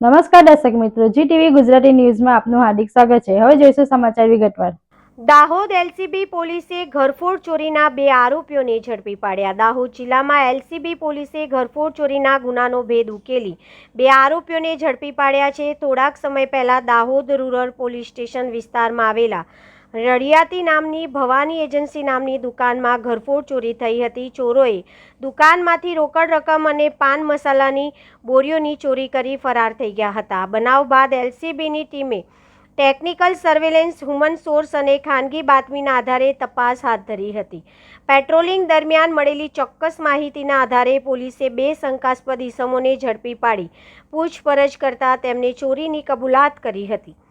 નમસ્કાર દર્શક મિત્રો, જીટીવી ગુજરાતી ન્યૂઝમાં આપનું હાર્દિક સ્વાગત છે। હવે જોઈશું સમાચાર વિગતવાર। દાહોદ એલસીબી પોલીસે ઘરફોડ ચોરીના 2 આરોપીઓને ઝડપી પાડ્યા। દાહોદ જિલ્લામાં એલસીબી પોલીસે ઘરફોડ ચોરીના ગુનાનો ભેદ ઉકેલી 2 આરોપીઓને ઝડપી પાડ્યા છે। થોડાક સમય પહેલા દાહોદ રૂરલ પોલીસ સ્ટેશન વિસ્તારમાં આવેલા રડિયાતી નામની ભવાની એજન્સી નામની દુકાનમાં ઘરફોડ ચોરી થઈ હતી। ચોરોએ દુકાનમાંથી રોકડ રકમ અને પાન મસાલાની બોરીઓની ચોરી કરી ફરાર થઈ ગયા હતા। બનાવ બાદ એલસીબીની ટીમે ટેકનિકલ સર્વેલન્સ, હ્યુમન સોર્સ અને ખાનગી બાતમીના આધારે તપાસ હાથ ધરી હતી। પેટ્રોલિંગ દરમિયાન મળેલી ચોક્કસ માહિતીના આધારે પોલીસે 2 શંકાસ્પદ ઇસમોને ઝડપી પાડી પૂછપરછ કરતા તેમને ચોરીની કબૂલાત કરી હતી।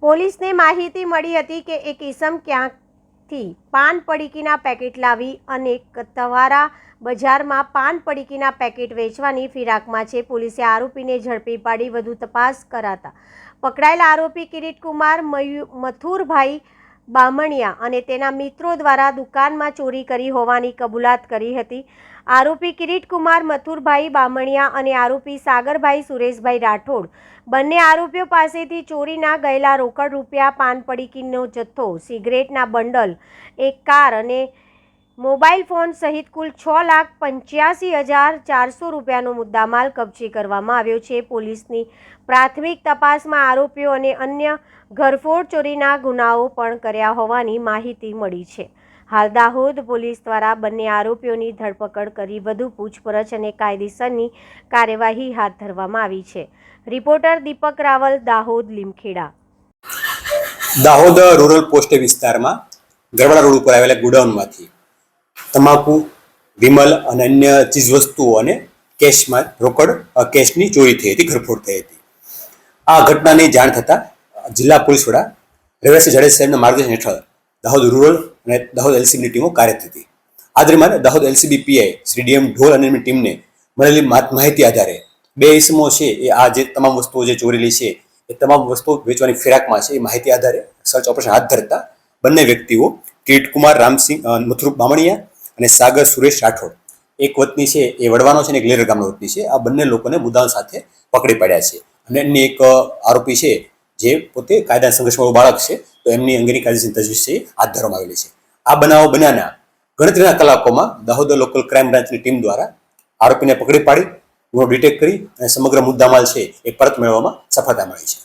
પોલીસને માહિતી મળી હતી કે એક ઇસમ ક્યાંકથી પાન પડીકીના પેકેટ લાવી અને કતવારા બજારમાં પાન પડીકીના પેકેટ વેચવાની ફિરાકમાં છે। પોલીસે આરોપીને ઝડપી પાડી વધુ તપાસ કરાતા પકડાયેલા આરોપી કિરીટકુમાર મથુરભાઈ બામણિયા અને તેના મિત્રો દ્વારા દુકાનમાં ચોરી કરી હોવાની કબૂલાત કરી હતી। આરોપી કિરીટકુમાર મથુરભાઈ બામણિયા અને આરોપી સાગરભાઈ સુરેશભાઈ રાઠોડ બંને આરોપીઓ પાસેથી ચોરીના ગયેલા રોકડ રૂપિયા, પાન પડીકીનો જથ્થો, સિગરેટના બંડલ, એક કાર અને મોબાઈલ ફોન સહિત કુલ 6,85,400 રૂપિયાનો મુદ્દામાલ કબજે કરવામાં આવ્યો છે। પોલીસની પ્રાથમિક તપાસમાં આરોપીઓ અને અન્ય ઘરફોડ ચોરીના ગુનાઓ પણ કર્યા હોવાની માહિતી મળી છે। હાલ દાહોદ પોલીસ દ્વારા બંને આરોપીઓની ધરપકડ કરી વધુ પૂછપરછ અને કાયદેસરની કાર્યવાહી હાથ ધરવામાં આવી છે। રિપોર્ટર દીપક રાવલ, દાહોદ લીમખેડા। દાહોદ રૂરલ પોસ્ટ વિસ્તારમાં ગરવાડા રોડ ઉપર આવેલા ગોડાઉનમાંથી તમાકુ, વિમલ અને અન્ય ચીજવસ્તુઓ અને કેશમાં રોકડ કેશની ચોરી થઈ હતી, ઘરફોડ થઈ હતી। આ ઘટનાની જાણ થતાં જિલ્લા પોલીસ વડા રવિરાજસિંહ જાડેજા સાહેબના માર્ગદર્શન હેઠળ દાહોદ રૂરલ અને દાહોદ એલસીબીની ટીમો કાર્યરત હતી। આ દરમિયાન Dahod LCB PI Shri DM ઢોલ અને એમની ટીમને મળેલી માહિતી આધારે 2 ઇસમો છે એ આ જે તમામ વસ્તુઓ જે ચોરેલી છે એ તમામ વસ્તુઓ વેચવાની ફિરાકમાં છે એ માહિતી આધારે સર્ચ ઓપરેશન હાથ ધરતા બંને વ્યક્તિઓ કિરીટકુમાર રામસિંહ મથુર બામણિયા અને સાગર સુરેશ રાઠોડ, એક વતની છે એ વડવાનો છે અને એક લેર ગામનો વતની છે, આ બંને લોકોને મુદ્દાઓ સાથે પકડી પાડ્યા છે। અને અન્ય એક આરોપી છે જે પોતે કાયદા સંઘર્ષવાળું બાળક છે, તો એમની અંગેની કાયદેસરની તજવીજ છે હાથ ધરવામાં આવેલી છે। આ બનાવો બન્યાના ગણતરીના કલાકોમાં દાહોદ લોકલ ક્રાઇમ બ્રાન્ચની ટીમ દ્વારા આરોપીને પકડી પાડી ગુનો ડિટેક્ટ કરી અને સમગ્ર મુદ્દામાલ છે એ પરત મેળવવામાં સફળતા મળી છે।